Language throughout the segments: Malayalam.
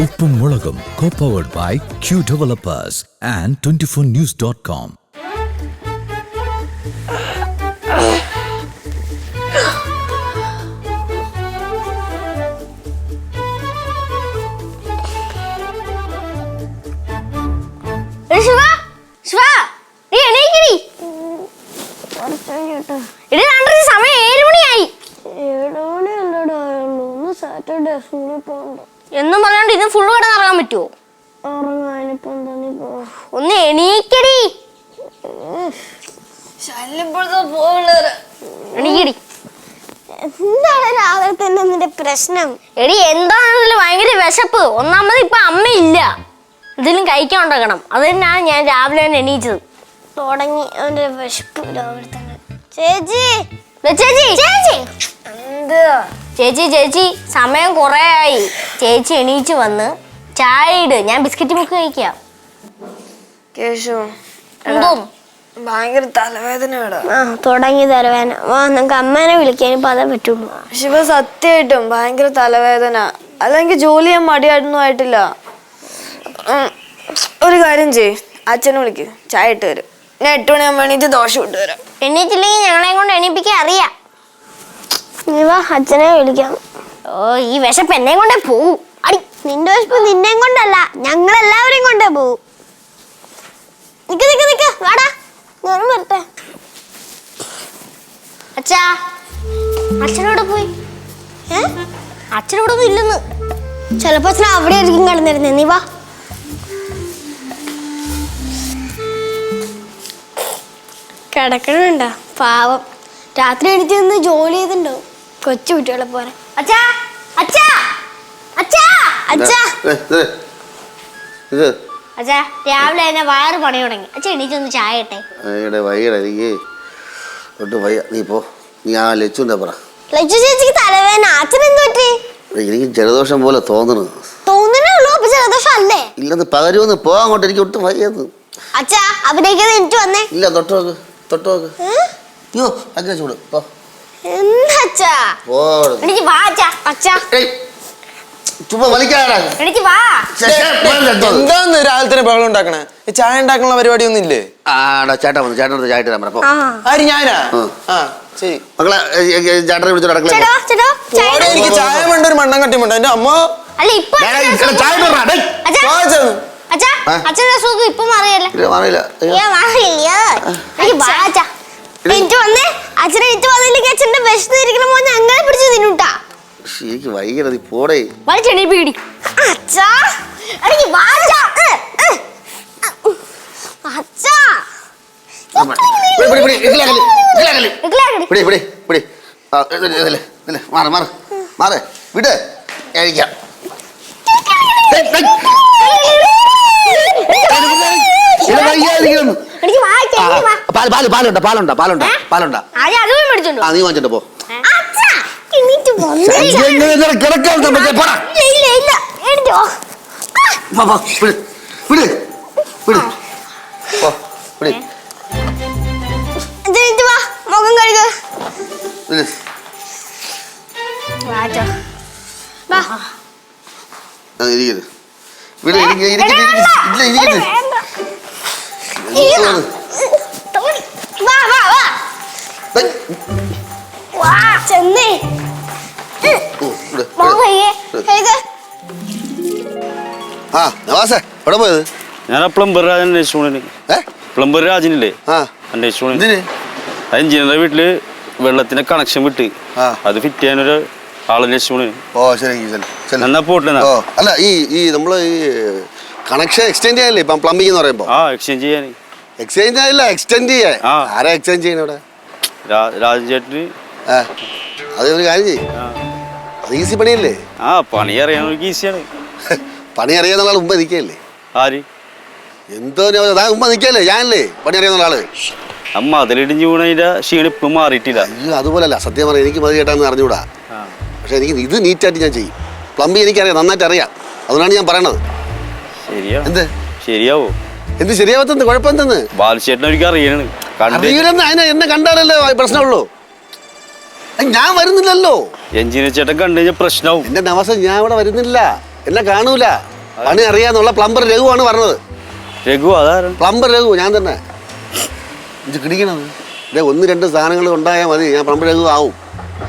ഉപ്പും മുളകും co-powered by Q Developers and 24news.com. എന്നും പറയാണ്ട് ഇത് ഫുള്ള് കട ഇറങ്ങാൻ പറ്റുമോ? ഒന്ന് എണീക്കടി. എണീക്കടി. എന്താണ് രാവിലെ തന്നെ നിന്റെ പ്രശ്നം? എടി എന്താണെന്നില്ല, ഭയങ്കര വിശപ്പ്. ഒന്നാമത് ഇപ്പൊ അമ്മയില്ല, എന്തെങ്കിലും കഴിക്കാൻ ഉണ്ടാക്കണം. അത് തന്നെയാണ് ഞാൻ രാവിലെ തന്നെ എണീച്ചത്. തുടങ്ങി അവന്റെ വിശപ്പ് രാവിലെ തന്നെ. ചേച്ചി ചേച്ചി ചേച്ചി ചേച്ചി ചേച്ചി സമയം കൊറേ ആയി. ചേച്ചി എണീച്ച് വന്ന് ചായ ഇട്, ഞാൻ ബിസ്ക്കറ്റ് മുക്ക് കഴിക്കാം. കേശു എന്തോ ഭയങ്കര തലവേദന. തുടങ്ങി തലവേദന. വാ നമുക്ക് അമ്മേനെ വിളിക്കാൻ, ഇപ്പൊ അതേ പറ്റുള്ളൂ. ശിവ, സത്യമായിട്ടും ഭയങ്കര തലവേദന. അല്ലെങ്കിൽ ജോലി ചെയ്യാൻ മടിയായിട്ടൊന്നും ആയിട്ടില്ല. ഒരു കാര്യം ചെയ്യ്, അച്ഛനെ വിളിക്ക്, ചായ ഇട്ട് വരും. ഞാൻ 8 മണിയാകുമ്പോൾ എണീറ്റ് ദോശ ഇട്ട് വരാം. എണീറ്റില്ലെങ്കിൽ ഞങ്ങളെ കൊണ്ട് എണീപ്പിക്കാൻ അറിയാം. നീ വാ, അച്ഛനെ വിളിക്കാം. ഓ, ഈ വിശപ്പ് എന്നെ കൊണ്ടേ പോവും. അടി, നിന്റെ വിശപ്പ് നിന്നെയും കൊണ്ടല്ല, ഞങ്ങളെല്ലാവരെയും കൊണ്ടേ പോവും. നിക്ക് നിക്ക് നിക്ക്, വാടാ, ഞാൻ വരട്ടെ. അച്ഛാ, അച്ഛനോട് പോയി. അച്ഛനോടൊന്നും ഇല്ലെന്ന്. ചിലപ്പോ അച്ഛൻ അവിടെ ആയിരിക്കും കിടന്നിരുന്നേ. നീ വാ. കിടക്കണുണ്ടാ പാവം, രാത്രി എണീറ്റ് നിന്ന് ജോലി ചെയ്തിട്ടുണ്ടോ കൊച്ചു കുട്ടികളെ പോലെ. അച്ഛാ അച്ഛാ അച്ഛാ അച്ഛാ അച്ഛാ, രാവിലെ തന്നെ വയറ് പണി തുടങ്ങി. അച്ഛൻ എണീച്ചൊന്ന് ചായ ഇട്ടെ. നീ പോ, നീ ആ ലച്ചുണ്ടാ പറ. ലച്ചു ചേച്ചിക്ക് തലവേദന. അച്ഛൻ എന്ത് പറ്റി? എനിക്ക് ജലദോഷം പോലെ തോന്നുന്നു. തോന്നുന്നേ ഉള്ളൂ, അപ്പൊ ജലദോഷം അല്ലേ? ഇല്ലെന്ന് പകരുമെന്ന് പോ അങ്ങോട്ട്, എനിക്ക് ഒട്ടും വയ്യത്. അച്ഛാ, അവിടേക്ക് എനിക്ക് വന്നേ. ഇല്ല, തൊട്ടോക്ക് തൊട്ടോക്ക്. അയ്യോ, അങ്ങനെ ചൂട്. പോ. എന്താ എനിക്ക് വാ അച്ഛാ. അച്ഛാ ചുമ്മാ വലിക്കാടാ. എനിക്ക് വാ. എന്താന്ന് രാവിലെ തന്നെ ബഹളം ഉണ്ടാക്കണേ? ചായ ഉണ്ടാക്കാനുള്ള പരിപാടി ഒന്നും ഇല്ലേ? ആടാ, ചേട്ടാ വന്നു, ചേട്ടനടുത്ത് ചായ ഇട്ട് തരാൻ പറ. ആര്, ഞാനാ? ആ ശരി മക്കളെ, ചേട്ടനെ വിളിച്ചോ. എനിക്ക് ചായ വേണ്ട, ഒരു മണ്ണം കട്ടി വേണ്ട. എന്റെ അമ്മ അല്ല, ഇപ്പൊ അച്ഛന്റെ അസുഖം ഇപ്പൊ മാറിയല്ലേ? മാറിയില്ല. എനിക്ക് വന്നേ. അച്ഛനെ എനിക്ക് വന്നില്ലെങ്കിൽ അച്ഛന്റെ വിശന്നിരിക്കണ മോനെ അങ്ങനെ പിടിച്ച് തിന്നൂട്ടാ. എനിക്ക് വൈകി പോടേ. വലിച്ചെണീപ്പിക്കടി. അച്ഛാ, വാ അച്ഛാ. മാറ് വിട്, കഴിക്കാം. പാലുണ്ടോ? പാലുണ്ടോ? പാലുണ്ടോ? പാലുണ്ടോ? നീ വാങ്ങിച്ചോ. പോ. മുഖം കഴുക. ചെന്നേ പോയത്. ഞാൻ പ്ലംബർ രാജൻ അന്വേഷിച്ചു. പ്ലംബർ രാജനില്ലേ, അന്വേഷിച്ചു. എഞ്ചിനീയറുടെ വീട്ടില് വെള്ളത്തിന്റെ കണക്ഷൻ വിട്ട് അത് ഫിറ്റ് ചെയ്യാനൊരു ആളന്വേഷിച്ചു. ഓ ശരി, എന്നാ പോട്ടെ. അല്ല, ഈ നമ്മള് ഈ കണക്ഷൻ എക്സ്റ്റെൻഡ് ചെയ്യാനല്ലേ ഇപ്പം പ്ലംബിംഗ് എന്ന് പറയുമ്പോ? എക്സ്ചേഞ്ച് ചെയ്യാൻ. എക്സ്ചേഞ്ച് ആയില്ല, എക്സ്റ്റെൻഡ് ചെയ്യാൻ. ആരാ എക്സ്ചേഞ്ച് ചെയ്യുന്ന ഇവിടെ? രാജേട്ടന്. അതൊരു കാര്യം ചെയ്യും, അത് ഈസി പണിയല്ലേ? പണി അറിയാനവർക്ക് ഈസിയാണ്. പണി അറിയാന്നുള്ള ആൾ മുമ്പ് നിൽക്കല്ലേ? ആര്? എന്തോ മുമ്പ് നിൽക്കല്ലേ? ഞാനല്ലേ പണി അറിയാന്നുള്ള ആള്. അമ്മ അതിലിടിഞ്ഞു വീണതിന്റെ ക്ഷീണം ഇപ്പം മാറിയിട്ടില്ല. അയ്യോ, അതുപോലല്ല. സത്യം പറയാം, എനിക്ക് മതി കേട്ടാന്ന് അറിഞ്ഞൂടാ. പക്ഷെ എനിക്ക് ഇത് നീറ്റായിട്ട് ഞാൻ ചെയ്യും. പ്ലംബിംഗ് എനിക്കറിയാം, നന്നായിട്ട് അറിയാം. അതുകൊണ്ടാണ് ഞാൻ പറയണത്. ശരിയാ? എന്ത് ശരിയാവോ? എന്ത് ശരിയാവത്തെന്ന്? കുഴപ്പമെന്തെന്ന്? ബാലചേട്ടൻ ഒരിക്കലും അറിയണ അതിനെ എന്നെ കണ്ടാലല്ലേ പ്രശ്നമുള്ളൂ. ഞാൻ വരുന്നില്ലല്ലോ. എഞ്ചിനീയർ ചേട്ടൻ കണ്ടു കഴിഞ്ഞാൽ പ്രശ്നവും. എന്റെ നവസം ഞാൻ ഇവിടെ വരുന്നില്ല. എന്നെ കാണൂല. പണി അറിയാന്നുള്ള പ്ലംബർ രഘുവാണ് പറഞ്ഞത്. രഘു അതാരാണ്? പ്ലംബർ രഘു ഞാൻ തന്നെ. ഇത് കിടിക്കണത് ഇതേ 1-2 സാധനങ്ങൾ ഉണ്ടായാൽ മതി, ഞാൻ പ്ലംബർ രഘു ആവും.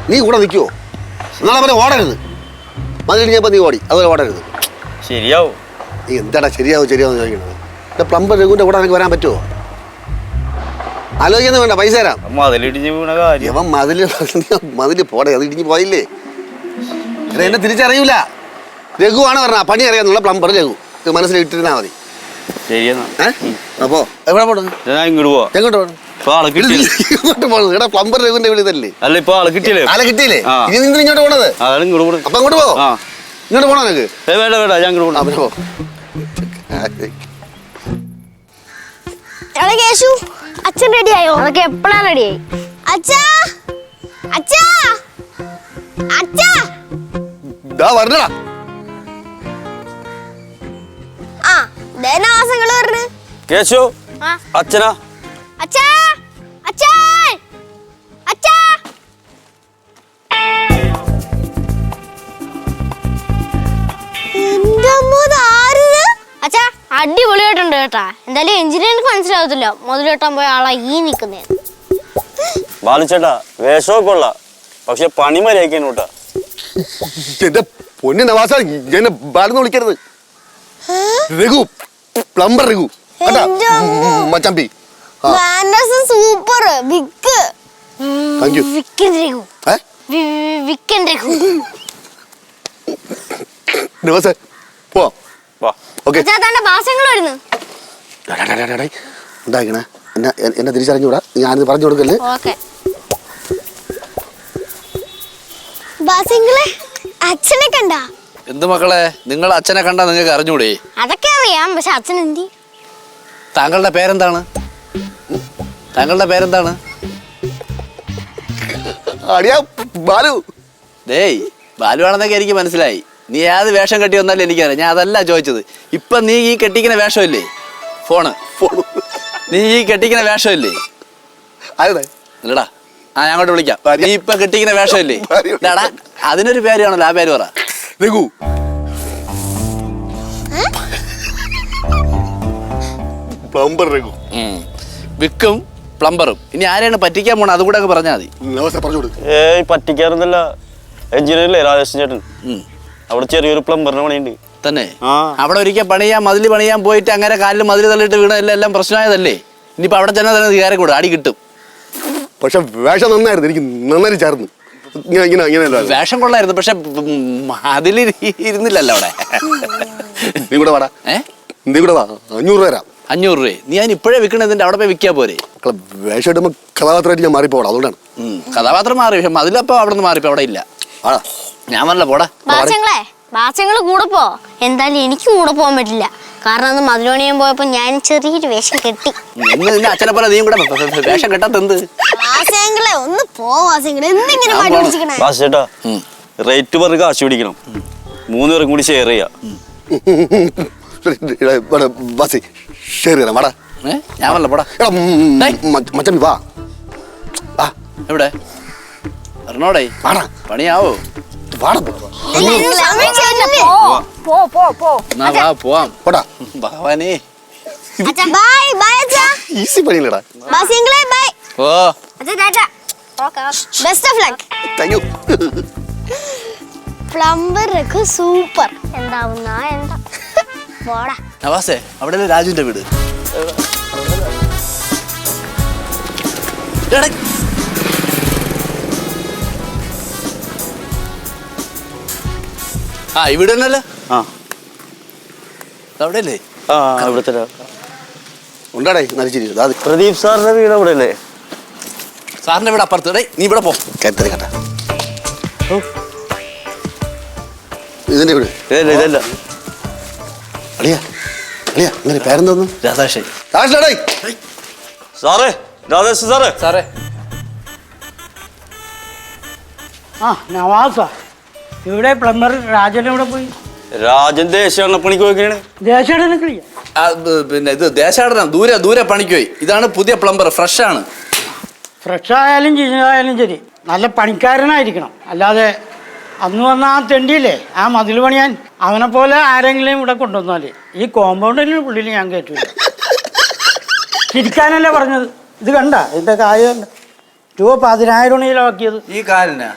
നീ കൂടെ നിൽക്കുവോ? എന്നാളെ പോലെ ഓടരുത്. മതിലിഞ്ഞപ്പോൾ നീ ഓടി, അതുപോലെ ഓടരുത്. ശരിയാവും. നീ എന്താടാ ശരിയാവും ചോദിക്കണത്? പ്ലംബർ രഘുവിൻ്റെ കൂടെ എനിക്ക് വരാൻ പറ്റുമോ? ആലോചിക്കുന്നത് വേണ്ട, പൈസ തരാം. മതിലിടിഞ്ഞ് വീണ കാര്യം. ഇവൻ മതില് പോടെ, അത് ഇടിഞ്ഞ് പോയില്ലേ? എന്നെ തിരിച്ചറിയൂല. രഘുവാണ് പറഞ്ഞ പണി അറിയാന്നുള്ള പ്ലംബർ രഘു, മനസ്സിലിട്ടിരുന്നാ മതി. ശരിയെന്നാ. അപ്പോ എവിടെ പോണു? ഞാൻ ഇങ്ങോട്ട് പോവാ. എങ്ങോട്ട് പോകണം? ഇപ്പൊ ആളെ കിട്ടിയില്ലേ? ഇങ്ങോട്ട് പോണു. എടാ പ്ലംബർ രഘുവിന്റെ വീട് ഇതല്ലേ? അല്ല ഇപ്പൊ ആളെ കിട്ടിയില്ലേ? ആളെ കിട്ടിയില്ലേ? ആ. ഇനി നിങ്ങൾ ഇങ്ങോട്ട് പോണത്? അതാണ് ഇങ്ങോട്ട് പോണത്. അപ്പൊ അങ്ങോട്ട് പോ. ആ ഇങ്ങോട്ട് പോണോ നിനക്ക്? വേണ്ട വേണ്ട, ഞാൻ ഇങ്ങോട്ട് പോണം. അവന് പോ. എടാ കേശു, അച്ഛൻ റെഡിയായോ? അതൊക്കെ എപ്പോഴാ റെഡിയായി. അച്ഛാ അച്ഛാ അച്ഛാ. ദാ വരണടാ. ആ ദേനാസങ്ങള് പറഞ്ഞു. കേശു അച്ഛനാ? അച്ഛാ അച്ഛാ അച്ഛാ. എന്റെ അമ്മ ആര്? അച്ഛാ അടിപൊളിയായിട്ടുണ്ട് കേട്ടാ. എന്തായാലും എഞ്ചിനീയർക്ക് മനസ്സിലാവത്തില്ല മുതൽ കെട്ടാൻ പോയ ആളാ ഈ നിക്കുന്നേ. ബാലുച്ചേട്ടാ വേഷമൊക്കെ കൊള്ളാം, പക്ഷെ പണി മര്യാദയ്ക്കാണ് കേട്ടാ. എന്റെ പൊന്നു നവാസ, എന്നെ ബാലെന്ന് വിളിക്കരുത്. രഘു, പ്ലംബർ രഘു. മച്ചമ്പി. സൂപ്പർ വിക്ക്. Thank you. വിക്കൻ രഘു. വിക്കൻ രഘു. നവാസ പോ. വാ. ഓക്കെ. അച്ഛാ തന്റെ ഭാഷങ്ങൾ വരുന്നു. എന്തായിക്കണേ? എന്നെ തിരിച്ചറിഞ്ഞൂടാ, ഞാനിത് പറഞ്ഞു കൊടുക്കല്ലേ? ഓക്കെ. ബാസിങ്ങളെ അച്ഛനെ കണ്ട? എന്ത് മക്കളെ, നിങ്ങൾ അച്ഛനെ കണ്ടാ നിങ്ങൾക്ക് അറിഞ്ഞൂടെ? അതൊക്കെ അറിയാം, പക്ഷെ അച്ഛൻ എന്തി? താങ്കളുടെ പേരെന്താണ്? താങ്കളുടെ പേരെന്താണ്? അടിയാ ബാലു. ഡേയ്, ബാലുവാണെന്നൊക്കെ എനിക്ക് മനസ്സിലായി. നീ ഏത് വേഷം കെട്ടി വന്നാലും എനിക്കറിയാം. ഞാൻ അതല്ല ചോദിച്ചത്. ഇപ്പൊ നീ ഈ കെട്ടിക്കുന്ന വേഷമില്ലേ? ഫോണ് നീ ഈ കെട്ടിക്കുന്ന വേഷമില്ലേ? ഇല്ലടാ, ആ ഞാൻ അങ്ങോട്ട് വിളിക്കാം. നീ ഇപ്പൊ കെട്ടിക്കുന്ന വേഷമില്ലേ? ഇല്ലാടാ, അതിനൊരു പേര് ആണല്ലോ, ആ പേര് പറ. രഘു. പ്ലംബർ രഘു. വിക്കും പ്ലംബറും. ഇനി ആരെയാണ് പറ്റിക്കാൻ പോണ അതുകൂടെ ഒക്കെ പറഞ്ഞാൽ മതി. പറഞ്ഞു കൊടുക്കും. ഏയ് പറ്റിക്കാറൊന്നുമില്ല. എഞ്ചിനീയറല്ലേ രാജേഷ് ചേട്ടൻ, അവിടെ ചെറിയൊരു പ്ലംബറിന് പണിയുണ്ട്. തന്നെ? ആ. അവിടെ ഒരിക്കൽ മതിൽ പണിയാൻ പോയിട്ട് അങ്ങനെ കാലിൽ മതിൽ തള്ളിയിട്ട് വീണ എല്ലാം പ്രശ്നമായതല്ലേ? ഇനിയിപ്പോ അവിടെ ചെന്നാൽ തന്നെ കയറി കൂടെ അടി കിട്ടും. പക്ഷെ വേഷം നന്നായിരുന്നു, എനിക്ക് നന്നായി ചേർന്ന്. വേഷം കൊള്ളായിരുന്നു, പക്ഷെ അതിൽ ഇരുന്നില്ലല്ലോ അവിടെ. നീ കൂടെ വാടാ. നീ കൂടെ വാ. 500 രൂപ തരാം. 500 രൂപ? നീ ഞാൻ ഇപ്പോഴേ വിൽക്കണതിന്റെ അവിടെ പോയി വിൽക്കാൻ പോരെ? വേഷം ഇടുമ്പോ കഥാപാത്രമായിട്ട് ഞാൻ മാറിപ്പോടാ, അതുകൊണ്ടാണ്. കഥാപാത്രം മാറി, പക്ഷെ അതിലപ്പോ അവിടെ നിന്ന് മാറിപ്പോ അവിടെ ഇല്ല. ഞാൻ പറഞ്ഞ പോടാ. ഭാഷങ്ങള് കൂടെ പോ. എന്തായാലും എനിക്ക് കൂടെ പോകാൻ പറ്റില്ല, കാരണം അന്ന് മധുരണിയാൻ പോയപ്പോ ഞാൻ ചെറിയൊരു വേഷം കെട്ടി. നിന്റെ അച്ഛനെ പോലെ നീ കൂടെ വേഷം കെട്ടാത്തെന്ത്? ഒന്ന് പോവാസിങ്ങളെ, എന്തെങ്കിലും മടി പിടിച്ചിക്കണേ. ചേട്ടാ റേറ്റ് പറഞ്ഞ് കാശ് പിടിക്കണം, 3 പേരും കൂടി ഷെയർ ചെയ്യാം. ശരി വാടാ. ഞാൻ പറഞ്ഞ പോടാ. മച്ചമ്പി വാ. എവിടെ പറഞ്ഞോടേ? പണിയാവോ? പോവാം. ഭഗവാനേ, ഈസി പണിയില്ലടാ. ഓ best of luck. Thank you. Plumber Raghu super. എന്താവുന്ന എന്താ പോടാ. നവാസേ, അവിടെ രാജുവിന്റെ വീട്. ആ ഈ വീട് തന്നെയല്ലേ? അവിടെ അല്ലേ? ഇവിടുത്തെ ഉണ്ടാടേ നരിച്ചിരി. പ്രദീപ് സാറിന്റെ വീട് അവിടെ അല്ലേ? സാറിന്റെ വീട് അപ്പുറത്ത്. നീ ഇവിടെ പോ. കരുത്തരി കണ്ട ഇതിന്റെ വീട് ഇതല്ല. അളിയാ അളിയാ ഇങ്ങനെ പേരെന്തോന്നു? രാധാഷേ. സാറേ, രാധേഷ് സാറേ. സാറേ. ആ നവാസ, ഇവിടെ പ്ലംബർ രാജൻ എവിടെ പോയി? രാജൻ ദേശീയ പണിക്ക് പോയിക്കാണ്. ദേശാടന കളിയാ? പിന്നെ ഇത് ദേശാടനം, ദൂരെ പണിക്ക് പോയി. ഇതാണ് പുതിയ പ്ലംബർ, ഫ്രഷ് ആണ്. ഫ്രഷ് ആയാലും ചീഞ്ഞതായാലും ശരി, നല്ല പണിക്കാരനായിരിക്കണം, അല്ലാതെ അന്ന് വന്ന ആ തെണ്ടിയില്ലേ ആ മതിൽ പണിയാൻ അവനെ പോലെ ആരെങ്കിലും ഇവിടെ കൊണ്ടുവന്നാല് ഈ കോമ്പൗണ്ടിന് ഉള്ളിൽ ഞാൻ കയറ്റില്ല. ചിരിക്കാനല്ലേ പറഞ്ഞത്. ഇത് കണ്ട ഇതിന്റെ കായ കണ്ട രൂപ 10,000 കിലോക്കിയത് ഈ കാലിനാ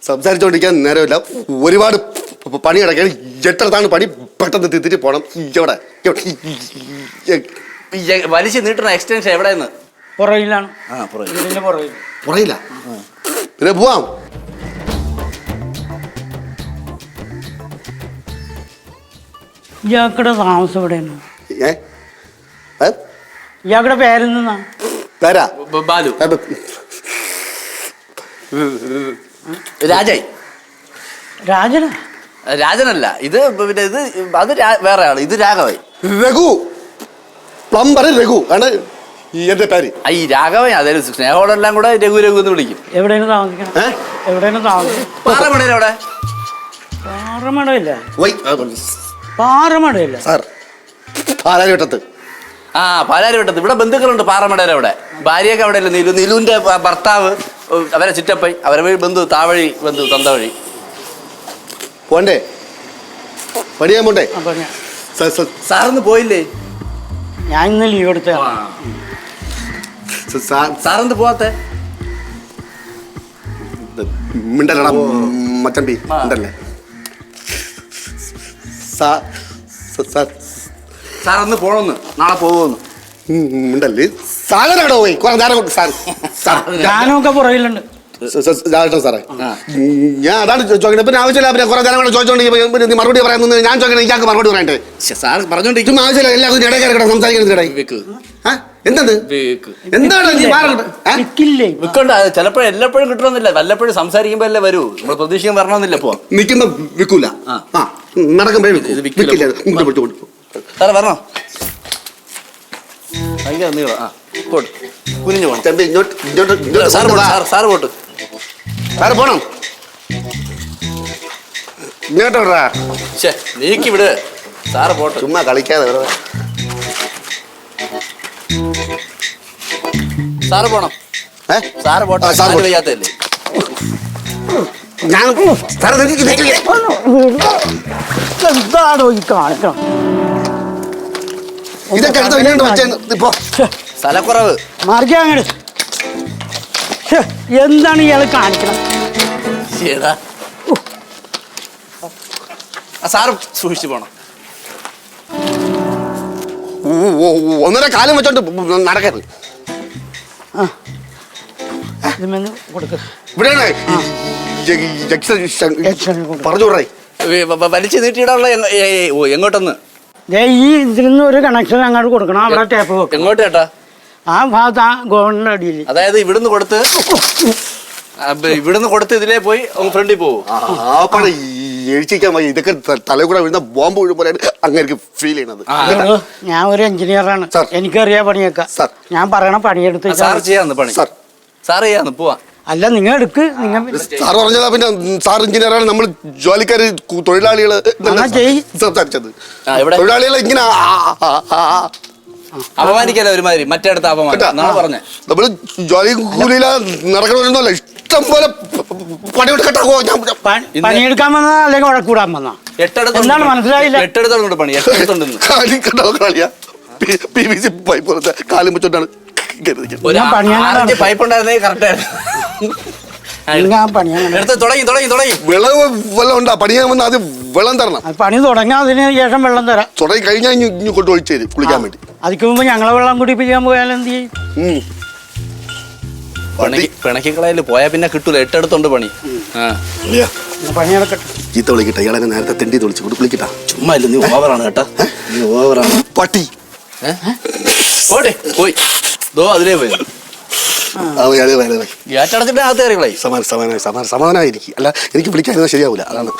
സംസാരിച്ചോണ്ടിരിക്കാൻ നേരമില്ല. ഒരുപാട് പണി കിടക്കാൻ എട്ടത്താണ് പണി. പെട്ടെന്ന് തിരിച്ച് പോണം. ഇവിടെ വലിച്ചു നീട്ടുന്ന എക്സ്റ്റൻഷൻ എവിടെയെന്ന്? പുറകിലാണ്. പുറകിൽ. ഇതിന്റെ പുറകിൽ. പുറയില്ല. പിന്നെ പോവാം. ഇയാളുടെ താമസം എവിടെയാണ്? ഏ ഇയാളുടെ പേരെന്നാ? തരാ ബാലു. രാജായി. രാജനാ? രാജനല്ല, ഇത് പിന്നെ ഇത് അത് വേറെ ആള്. ഇത് രാഘവൻ. രഘു, പ്ലംബർ രഘു ആണ് എന്റെ പേര്. ഈ രാഘവൻ അതായത് സ്നേഹോടെല്ലാം കൂടെ രഘു രഘു എന്ന് വിളിക്കും. എവിടെയാണ് താമസിക്കണം? എവിടെയാണ് താമസിക്കണം? പാറമടയിൽ അവിടെ. പാറമടയില്ല. പാറമടയില്ല സാർ, പാലാരിവട്ടത്ത്. പാലാരിവട്ടത്ത്. ഇവിടെ ബന്ധുക്കളുണ്ട് പാറമടയിൽ. അവിടെ ഭാര്യയൊക്കെ അവിടെ അല്ലേ? നീലുവിന്റെ ഭർത്താവ്, അവരെ ചിറ്റപ്പൻ, അവരെ വഴി ബന്ധു, താവഴി ബന്ധു, തന്തവഴി. പോണ്ടേ? പണിയാൻ പോണ്ടേ? സാറിന്ന് പോയില്ലേ? ഞാൻ ഇന്ന് ലീവ് എടുത്ത. സാറിന്ന് പോവാത്തെ? മിണ്ടല്ലടാ മച്ചമ്പി, മിണ്ടല്ലേ. സാറന്ന് പോണെന്ന്, നാളെ പോകുമെന്ന്. മിണ്ടല്ലേ. സാധനോ പോയി കുറെ നേരം കൊണ്ട്. സാർ ഞാനൊക്കെ പുറകിലുണ്ട്. സാറേ, ഞാൻ അതാണ് ചോദിക്കുന്നത്. പിന്നെ ആവശ്യമില്ല. പിന്നെ കുറെ നേരം കൊണ്ട് ചോദിച്ചോണ്ട് മറുപടി പറയാൻ ഞാൻ ചോദിക്കണം. ഇയാൾക്ക് മറുപടി പറയണ്ടേ? സാർ പറഞ്ഞോണ്ടിരിക്കും. ആവശ്യമില്ല. എല്ലാവർക്കും ഇടയ്ക്കിടയ്ക്ക് സംസാരിക്കുന്നത്. എന്താണ് വിൽക്കണ്ട. ചിലപ്പോഴും എല്ലാപ്പോഴും കിട്ടണമെന്നില്ല. വല്ലപ്പോഴും സംസാരിക്കുമ്പോ അല്ലേ വരൂ. നമ്മൾ പ്രതീക്ഷിക്കാൻ വരണമെന്നില്ല. പോവാം. നിൽക്കുമ്പോ വിൽക്കൂല, നടക്കുമ്പോഴേ സാറേ വരണോ? ഭയങ്കര നീളം. കുനിഞ്ഞു പോണം. Sir pot. സാറ് പോണം. ഇങ്ങോട്ടാ. നീക്കി വിട്. Sir pot. ചുമ്മാ കളിക്കാതെ വെറുതെ. സാറ് പോണം. സാറ് പോട്ടെ. സാറ് വയ്യാത്തല്ലേ? എന്താണോ ഈ കാണിക്കണം? സ്ഥലക്കുറവ്. മാർഗം അങ്ങനെ എന്താണ് ഇയാൾ കാണിക്കണം? സാറ് സൂക്ഷിച്ചു പോണം. ഒന്നര കാലം വെച്ചോണ്ട് നടക്കരുത്. പറഞ്ഞോടേ. വലിച്ചു നീട്ടിയിടാനുള്ള എങ്ങോട്ടൊന്ന്? ഈ ഇതിൽ നിന്ന് ഒരു കണക്ഷൻ അങ്ങോട്ട് കൊടുക്കണം. അവിടെ ടേപ്പ് വെക്കും. എങ്ങോട്ട് ചേട്ടാ? ആ ഭാഗത്ത് ആ ഗവൺമെന്റ് അടിയിൽ. അതായത് ഇവിടുന്ന് കൊടുത്ത് ഇതിലേ പോയി ഫ്രണ്ടിൽ പോകും. എഴിച്ചിക്കാൻ മതി. ഇതൊക്കെ തലയിൽ കൂടെ വീഴുന്ന ബോംബ് വീഴും പോലെയാണ് അങ്ങനെ ഫീൽ ചെയ്യണത്. ഞാൻ ഒരു എഞ്ചിനീയറാണ്. എനിക്കറിയാം പണിയൊക്കെ. ഞാൻ പറയണ പണിയെടുത്ത് സാർ ചെയ്യാന്ന് പണി. സാർ ചെയ്യാന്ന് പോവാ. അല്ല, നിങ്ങൾ എടുക്ക്. നിങ്ങൾ സാർ പറഞ്ഞതാ. പിന്നെ സാർ എഞ്ചിനീയറാണ്. നമ്മൾ ജോലിക്കാര് തൊഴിലാളികള് സംസാരിച്ചത്. തൊഴിലാളികൾ ഇങ്ങനെ അപമാനിക്കല്ല ഒരുമാതിരി. മറ്റേടത്ത് അപമാനം പറഞ്ഞേ. നമ്മള് ജോലി കൂലിയില നടക്കണമെന്നല്ല. ഇഷ്ടം പോലെ പണിയെടുക്കാൻ വന്നാ അല്ലെങ്കിൽ വഴക്കൂടാൻ വന്നാ? എന്താണ് മനസ്സിലായില്ല? 8 ഇടത്തുണ്ട് പണി. 8 ഇടത്തുണ്ടെന്ന്. പൈപ്പ് പോലത്തെ കാലും വെച്ചോണ്ടാണ് പൈപ്പ് ഉണ്ടായിരുന്നേ കറക്റ്റായിരുന്നു. വിളവ് വെള്ളം ഉണ്ടാ? പണിയാൻ വന്ന ആദ്യം വെള്ളം തരണം. പണി തുടങ്ങാൻ അതിന് ശേഷം വെള്ളം തരാം. തുടങ്ങി കഴിഞ്ഞാൽ ഇനി കൊണ്ട് ഒഴിച്ചു തരും കുളിക്കാൻ വേണ്ടി. അതിക്ക് മുമ്പ് ഞങ്ങളെ വെള്ളം കുടിപ്പിക്കാൻ പോയാൽ എന്ത് ചെയ്യും? പിണക്കിക്കളയിൽ പോയാൽ പിന്നെ കിട്ടൂല. 8 ഇടത്തുണ്ട് പണി. പണിയെടുക്കട്ടെ. ചീത്ത വിളിക്കട്ടെ. ഇയാളെ നേരത്തെ തെണ്ടി വിളിച്ചു കൊണ്ട് വിളിക്കട്ടാ. ചുമ്മാ ഇല്ല, നീ ഓവറാണ് കേട്ടാ. നീ ഓവറാണ്. പട്ടി പോട്ടെ. പോയി അതിലേ പോയി. ഏറ്റടച്ചിട്ട് അകത്ത് കയറികളായി. സമാധാനമായിരിക്കും. അല്ല, എനിക്ക് വിളിക്കാതിരുന്നാൽ ശരിയാവൂല. അതാണ്.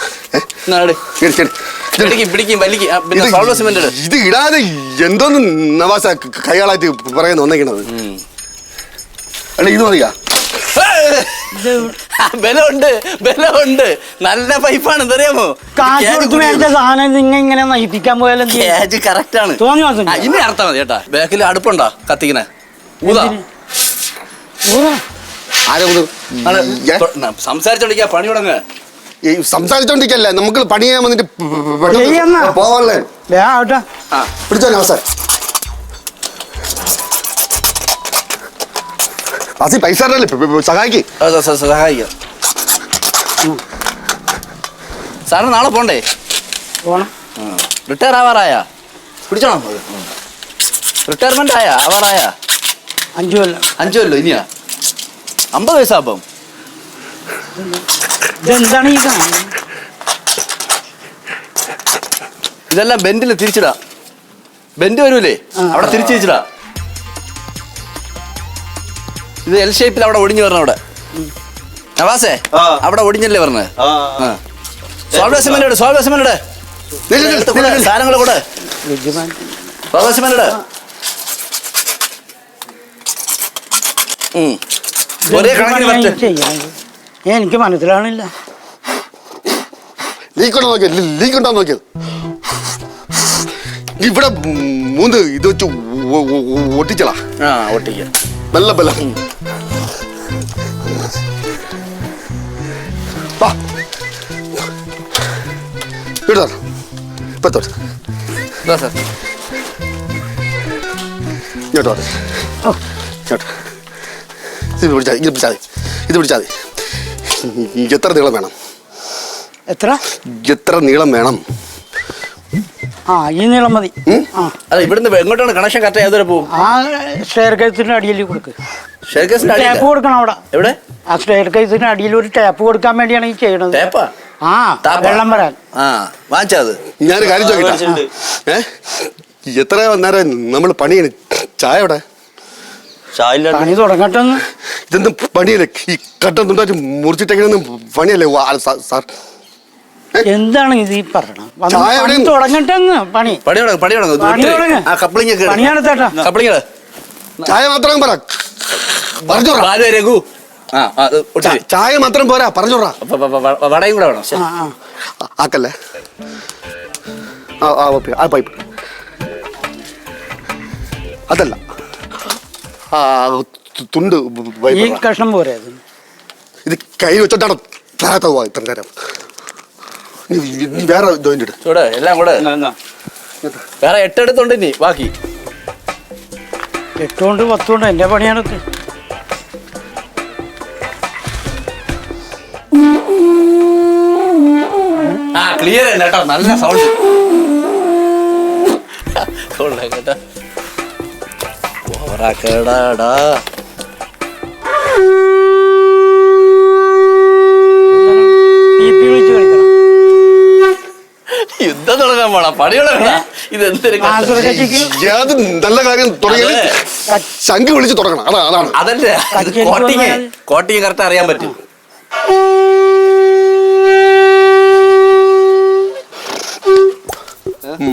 ഇത് ഇടാതെ എന്തോന്ന് നവാസ കൈയാളായിട്ട് പറയുന്ന ഒന്നേക്കണത്. അല്ല, ഇത് മതിയാ? ബലമുണ്ട്. നല്ല പൈപ്പാണ്. എന്തറിയാമോ? സാധനം ഇങ്ങനെ നയിപ്പിക്കാൻ പോയാലും കറക്റ്റ് ആണ്. ഇനി അർത്ഥം മതി ചേട്ടാ. ബാക്കിൽ അടുപ്പുണ്ടോ കത്തിക്കണേ? സംസാരിച്ചോണ്ടിരിക്കാ പണി തുടങ്ങ. ഈ സംസാരിച്ചോണ്ടിരിക്കല്ലേ, നമുക്ക് പണി ചെയ്യാൻ വന്നിട്ട് ചെയ്യാന്നാ. പോവല്ലേ. ആവട്ടെ. പിടിച്ചോ അവസാനം അസി പൈസ സഹായിക്ക്. സഹായിക്കാം. സാറിന് നാളെ പോണ്ടേ? പോണം. റിട്ടയർ ആവാറായാ? പിടിച്ചോണം. റിട്ടയർമെന്റ് ആവാറായാ? 5 കൊല്ലം. 5 കൊല്ലോ? ഇനിയാ 50 വയസ്സാപ്പം. ഇതെന്താണ് ഈ കാണുന്നത്? ഇതെല്ലാം ബെൻഡിൽ തിരിച്ചിടാ. ബെൻഡ് വരൂലേ, അവിടെ തിരിച്ചു വെച്ചിടാ. ഇത് എൽ ഷേപ്പിൽ അവിടെ ഒടിഞ്ഞു വരണം. അവിടെ നവാസേ അവിടെ ഒടിഞ്ഞല്ലേ പറഞ്ഞത്. സാധനങ്ങൾ കൂടെ ഒരേ കണക്കിന് എനിക്ക് മനസ്സിലാവണില്ല. ലീക്കുണ്ടോ നോക്കിയത്? ലീക്കുണ്ടോ നോക്കിയത്? ഇവിടെ 3 ഇത് വെച്ച് ഒട്ടിച്ചടാ. ഒട്ടിക്ക നല്ല ബലം. ഇട്ടോ ഇപ്പത്തോ സാർ. ഇങ്ങോട്ടോ ഇങ്ങോട്ടോ. ഇത് പിടിച്ചാൽ ഇത് പിടിച്ചാൽ ഇത് പിടിച്ചാൽ മതി. എത്ര നീളം വേണം? എത്ര നീളം വേണം? ഈ നീളം മതി. അല്ല ഇവിടുന്ന് എങ്ങോട്ടാണ് കണക്ഷൻ കറക്റ്റ് ഏതുവരെ പോകും? ആ സ്റ്റെയർ കേസിന്റെ അടിയിൽ കൊടുക്ക്. ടാപ്പ് കൊടുക്കണം അവിടെ. എവിടെ? ആ സ്റ്റെയർ കേസിന്റെ അടിയിൽ ഒരു ടാപ്പ് കൊടുക്കാൻ വേണ്ടിയാണ് ഈ ചെയ്യണത്. വെള്ളം വരാൻ. വാങ്ങിച്ചാ അത്. ഞാനൊരു കാര്യം ചോദിക്കട്ടെ, എത്ര നേരം നമ്മൾ പണിയാണ്? ചായ എവിടെ? പണി തുടങ്ങട്ടെ. ഇതെന്തും പണിയല്ലേ? ഈ കട്ടൻ തുണ്ടായിട്ട് മുറിച്ചിട്ടൊന്നും പണിയല്ലേ സാർ? എന്താണ് ഇത് ഈ പറയണം? തുടങ്ങട്ടെ പണി. ചായ മാത്രം പറ. ചായ മാത്രം പോരാ, പറഞ്ഞോടാ. വടയും കൂടെ വേണം. ആക്കല്ലേ ആ പൈപ്പ് അതല്ല, തുണ്ട് ഈ കഷ്ണം പോരെ. ഇത് കൈ വെച്ചോട്ടാണ് താഴത്താവുക ഇത്ര നേരം. വേറെ ജോയിന്റ് ഇട്. ചൂട് എല്ലാം കൂടെ വേറെ 8 എടുത്തുണ്ട്. ഇനി ബാക്കി 8 കൊണ്ട് 10 കൊണ്ട് എന്റെ പണിയാണൊക്കെ. ക്ലിയർ തന്നെ കേട്ടോ, നല്ല സൗണ്ട് കേട്ടോ. ഓവറാക്കടാടാ. യുദ്ധം തുടങ്ങാൻ പോണ പണി തുടങ്ങണ. ഇതെന്തൊരു നല്ല കാര്യം തുടങ്ങിയാൽ ശംഖ് വിളിച്ച് തുടങ്ങണം. അതാണ്. അതല്ലേ കോട്ടിങ് കറക്റ്റ് അറിയാൻ പറ്റും.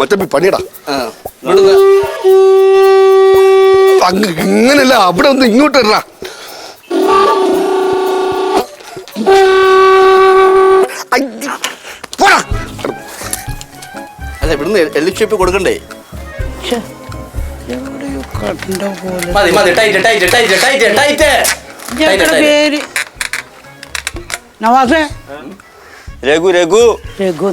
മറ്റേ പണിയടാ. ഇങ്ങനല്ല, അവിടെ ഒന്ന് ഇങ്ങോട്ട് ഇടാ. അല്ല ഇവിടുന്ന് എല്ലിച്ചോപ്പ് കൊടുക്കണ്ടേ? മതി മതി. Tight tight tight tight tight. നവാസേ. രഘു രഘു. രഘു.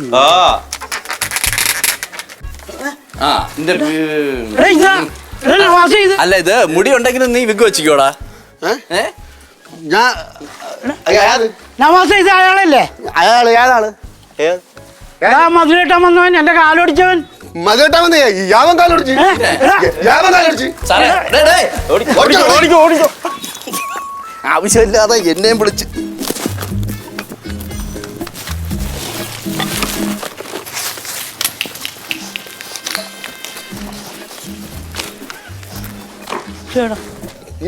അല്ല ഇത് മുടി ഉണ്ടെങ്കിലും നീ വിഗ് വെച്ചിക്കോടാ. നവാസേ, ഇത് അയാളല്ലേ? ഏതാണ്? മധുരേട്ടാൻ വന്നവൻ, എന്റെ കാലൊടിച്ചവൻ. മധുരേട്ടാൻ വന്നേ യാവൻ കാലൊടിച്ച്. ആവശ്യമില്ലാതെ എന്നെയും വിളിച്ച്.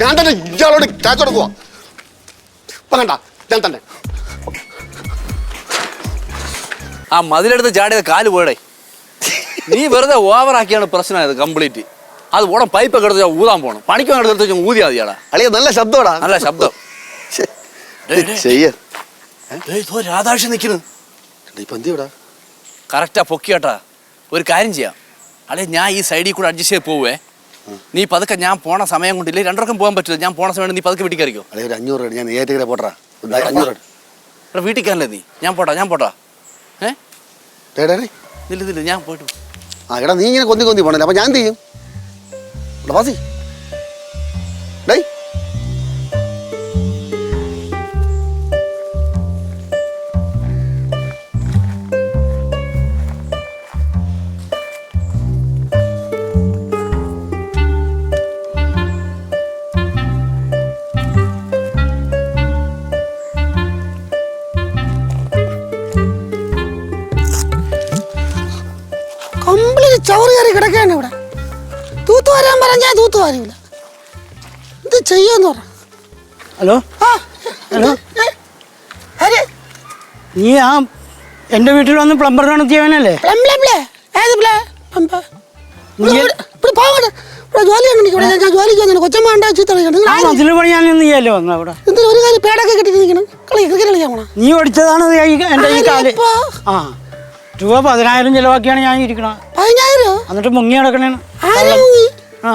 ഞാൻ തന്നെ ഇയാളോട് കാശ് കൊടുക്കുവാ. പറയണ്ട, ഞാൻ തന്നെ. ആ മതിലെടുത്ത് ചാടിയത് കാല് പോയടേ. നീ വെറുതെ ഓവറാക്കിയാണ് പ്രശ്നമായത് കംപ്ലീറ്റ്. അത് ഓണം പൈപ്പൊക്കെ എടുത്ത് ഊതാൻ പോണം. പണിക്കാൻ എടുത്ത് ഊതിയാ മതിയാടാ. അളിയ നല്ല ശബ്ദമാടാ. നല്ല ശബ്ദം. രാധാക്ഷി നിൽക്കുന്നു. കറക്റ്റാ പൊക്കിയാട്ടാ. ഒരു കാര്യം ചെയ്യാം അല്ലെ, ഞാൻ ഈ സൈഡിൽ കൂടെ അഡ്ജസ്റ്റ് ചെയ്ത് പോവേ. നീ പതുക്കെ ഞാൻ പോണ സമയം കൊണ്ടില്ലേ രണ്ടർക്കും പോകാൻ പറ്റില്ല. ഞാൻ പോണ സമയം നീ പതുക്കെ വീട്ടിൽ കയറിക്കോ. അല്ലെ ഒരു 500 രൂപ ഞാൻ നേരിട്ട് പോട്ടാ 500 എടാ വീട്ടിൽ കയറല്ലേ നീ? ഞാൻ പോട്ടാ നില്ല ഞാൻ പോയിട്ട്. ആ എടാ നീ ഇങ്ങനെ കൊന്തി പോണല്ലേ, അപ്പൊ ഞാൻ എന്ത് ചെയ്യും? പാസി ഡേ കംപ്ലീറ്റ് ചവറ് കയറി കിടക്കുകയാണ് ഇവിടെ. തൂത്ത് വരാൻ പറഞ്ഞാൽ തൂത്ത് വരില്ല. എന്ത് ചെയ്യുമെന്ന് പറ. ഹലോ ഹലോ, നീ ആ എൻ്റെ വീട്ടിൽ വന്ന് പ്ലംബർ നടത്തിയവനല്ലേ? മതിൽ പണിയാൻ നീയല്ലേ വന്ന അവിടെ? ഒരു കാര്യം പേടൊക്കെ കെട്ടിട്ട് കളിക്കണം. നീ ഓടിച്ചതാണ് എൻ്റെ ഈ കാല്. ആ രൂപ 10,000 ചെലവാക്കിയാണ് ഞാൻ ഇരിക്കണത്. 10,000 എന്നിട്ട് മുങ്ങി നടക്കണേന്ന്. ആ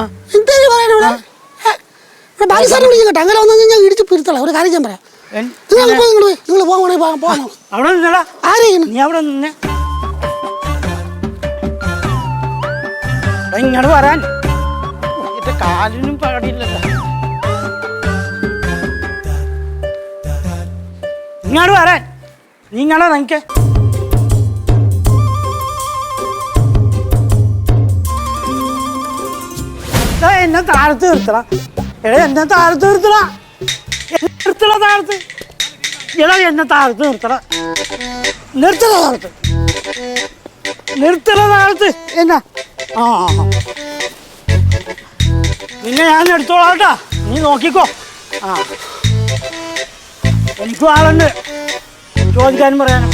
അങ്ങനെ വന്നു ഞാൻ ഇടിച്ച് പിരുത്തള. ഒരു കാര്യം ഞാൻ പറയാം, നിങ്ങൾ പോകണേ. അവിടെ നിന്നടാ. ആരെയും നീ അവിടെ നിന്നെ ഇങ്ങോട്ട് വരാൻ. എന്റെ കാലിനും പാടില്ലല്ലോ. ഇങ്ങോട്ട് വരാൻ. നീ ഇങ്ങോട്ടാ നിനക്ക് എന്നെ താഴത്ത് നിർത്തടാ. എടാ എന്നെ താഴത്ത് നിർത്തടാ. താഴത്ത് എടാ എന്നെ താഴത്ത് നിർത്തടാ. നിർത്തട താഴത്ത് എന്നാ. ആ നിന്നെ ഞാൻ എടുത്തോളാം കേട്ടാ. നീ നോക്കിക്കോ. ആ എനിക്കും ആളുണ്ട് ചോദിക്കാനും പറയാനും.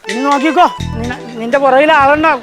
നീ നോക്കിക്കോ, നിന്റെ പുറകിൽ ആളുണ്ടാവും.